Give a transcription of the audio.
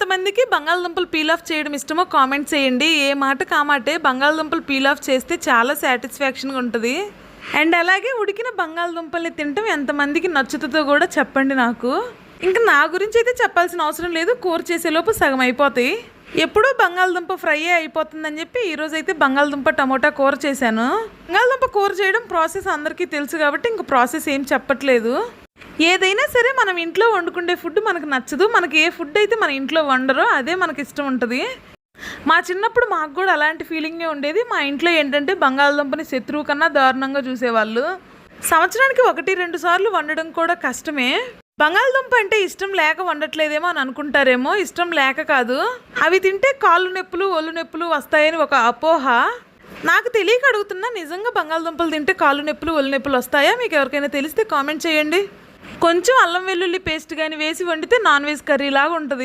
ఎంతమందికి బంగాళదుంపలు peel off చేయడం ఇష్టమో కామెంట్ చేయండి. ఏ మాట కామాటే బంగాళదుంపలు పీల్ ఆఫ్ చేస్తే చాలా సాటిస్ఫాక్షన్గా ఉంటుంది. అండ్ అలాగే ఉడికిన బంగాళదుంపల్ని తినటం ఎంతమందికి నచ్చుతుందో కూడా చెప్పండి నాకు. ఇంకా నా గురించి అయితే చెప్పాల్సిన అవసరం లేదు, కూర చేసేలోపు సగం అయిపోతాయి. ఎప్పుడూ బంగాళదుంప ఫ్రై అయిపోతుందని చెప్పి ఈరోజు అయితే బంగాళదుంప టమోటా కూర చేశాను. బంగాళదుంప కూర చేయడం ప్రాసెస్ అందరికీ తెలుసు కాబట్టి ఇంక ప్రాసెస్ ఏం చెప్పట్లేదు. ఏదైనా సరే మనం ఇంట్లో వండుకునే ఫుడ్ మనకు నచ్చదు. మనకి ఏ ఫుడ్ అయితే మన ఇంట్లో వండరో అదే మనకి ఇష్టం ఉంటుంది. మా చిన్నప్పుడు మాకు కూడా అలాంటి ఫీలింగే ఉండేది. మా ఇంట్లో ఏంటంటే బంగాళదుంపని శత్రువు కన్నా దారుణంగా చూసేవాళ్ళు. సంవత్సరానికి 1-2 సార్లు వండడం కూడా కష్టమే. బంగాళదుంప అంటే ఇష్టం లేక వండట్లేదేమో అని అనుకుంటారేమో. ఇష్టం లేక కాదు, అవి తింటే కాళ్ళు నొప్పులు ఒళ్ళు నొప్పులు వస్తాయని ఒక అపోహ. నాకు తెలియక అడుగుతున్నా, నిజంగా బంగాళదుంపలు తింటే కాళ్ళు నొప్పులు ఒళ్ళు నొప్పులు వస్తాయా? మీకు ఎవరికైనా తెలిస్తే కామెంట్ చేయండి. కొంచెం అల్లం వెల్లుల్లి పేస్ట్ కానీ వేసి వండితే నాన్ వెజ్ కర్రీ లాగా ఉంటుంది.